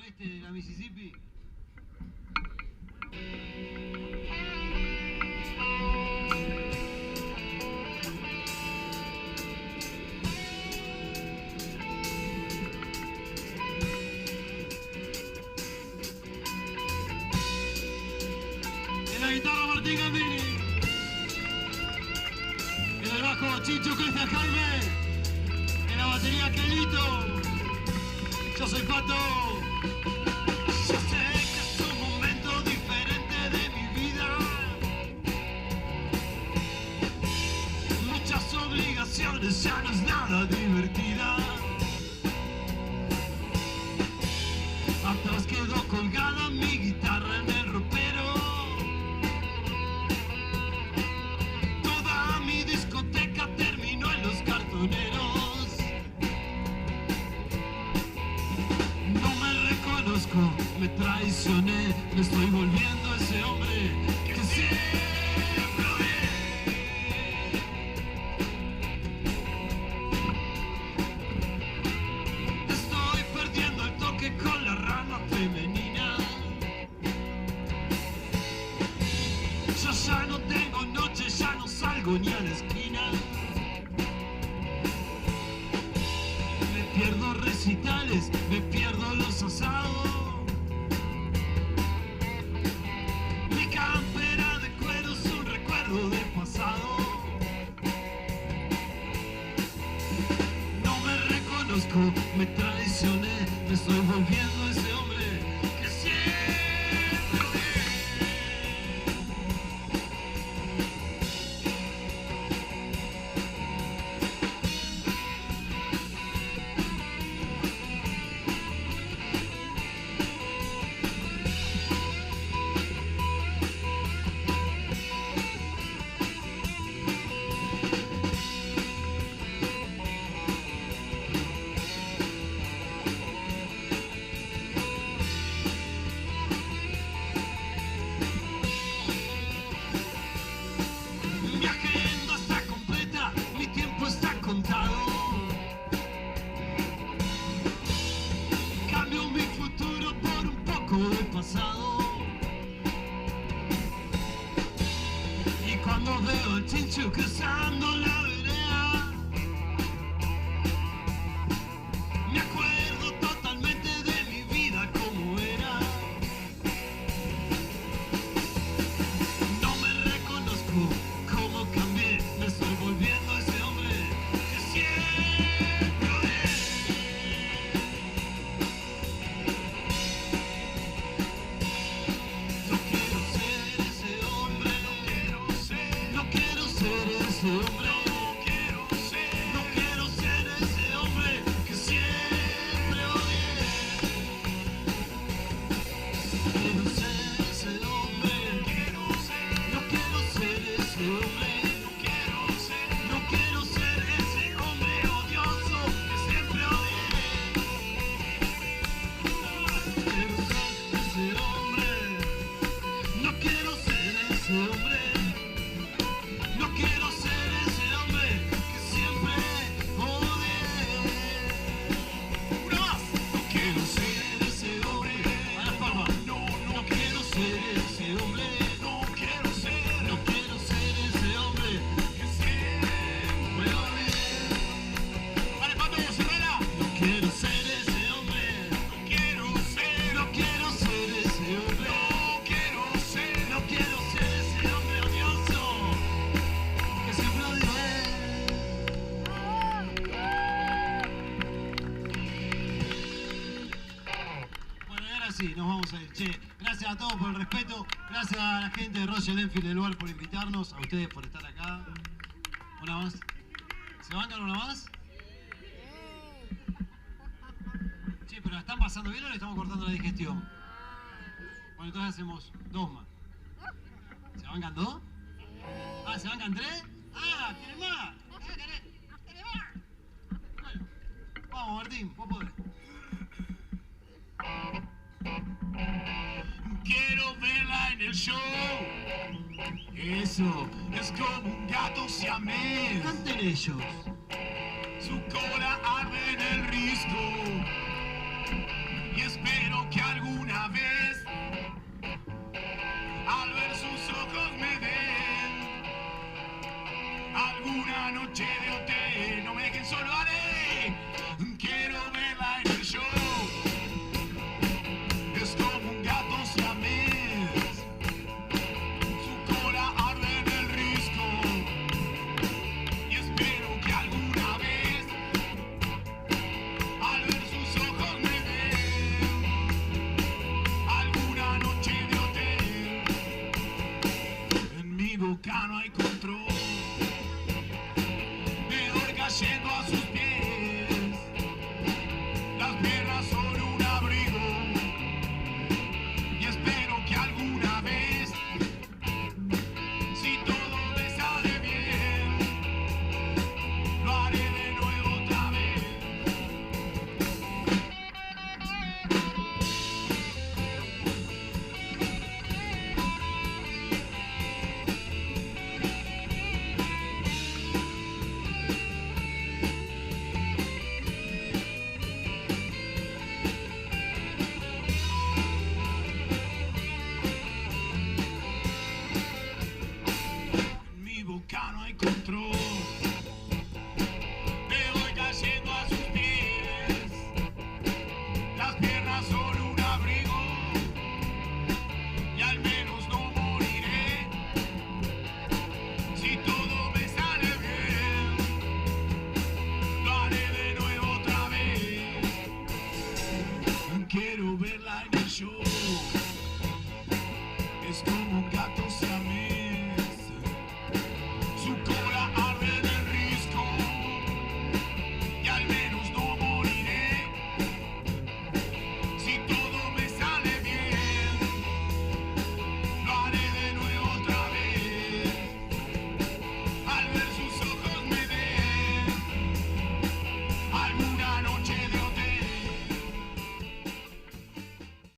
este de la Mississippi. En la guitarra Martín Gandini. En el bajo Chicho Cristian Jaime. En la batería Kelito. Yo soy Pato. Yo sé que es un momento diferente de mi vida. Muchas obligaciones, ya no es nada divertida. Atrás quedó colgada mi guitarra en el ropero. Toda mi discoteca terminó en los cartoneros. Me traicioné, me estoy volviendo ese hombre que siempre odié. Estoy perdiendo el toque con la rama femenina. Yo ya no tengo noche, ya no salgo ni a la esquina. Me pierdo recitales, me pierdo los asados. Me traicioné, me estoy volviendo ese hombre que siempre odié. Y cuando veo al Chinchu cruzando la vereda, me acuerdo totalmente de mi vida como era. No me reconozco cómo cambié, me estoy volviendo ese hombre que siempre odié. No quiero ser ese hombre, no quiero ser ese hombre, no quiero ser ese hombre que siempre odié. Quiero ser ese hombre, no quiero ser ese hombre, no quiero ser ese hombre odioso que siempre odié. Quiero ser ese hombre, no quiero ser ese hombre. No quiero ser ese hombre que siempre odié. Una más. No quiero ser ese hombre. A las palmas. No quiero ser ese hombre. No quiero ser ese hombre que siempre odié. Vale, Pato, Cerrera. No quiero ser ese hombre. No quiero ser ese hombre. No quiero ser ese hombre odioso que siempre odié. Bueno, y ahora sí, nos vamos a ir. Che, gracias a todos por el respeto. Gracias a la gente de Royal Enfield del lugar por invitarnos. A ustedes por estar acá. Una más. ¿Se bancan una más? Che, pero ¿la están pasando bien o le estamos cortando la digestión? Bueno, entonces hacemos dos más. ¿Se bancan dos? Ah, ¿se bancan tres? Ah, ¿quieren más? Bueno, vamos Martín, vos podés. Quiero verla en el show. Eso es como un gato siamés. Canten ellos. Su cola arde en el risco. y espero que alguna vez al ver sus ojos me den alguna noche de hotel. No me dejen solo, dale. Quiero verla en el show. Es como un gato siamés. Su cola arde en el risco. Y espero que alguna vez al ver sus ojos me den alguna noche de hotel. En mi boca no hay control. Me voy cayendo a sus pies. Las piernas son un abrigo. Y espero que alguna vez, si todo me sale bien, lo haré de nuevo otra vez. En mi boca no hay control. Me voy cayendo a sus pies. Las piernas son un abrigo. Y al menos no moriré. Si todo me sale bien, lo haré de nuevo otra vez. Quiero verla en el show.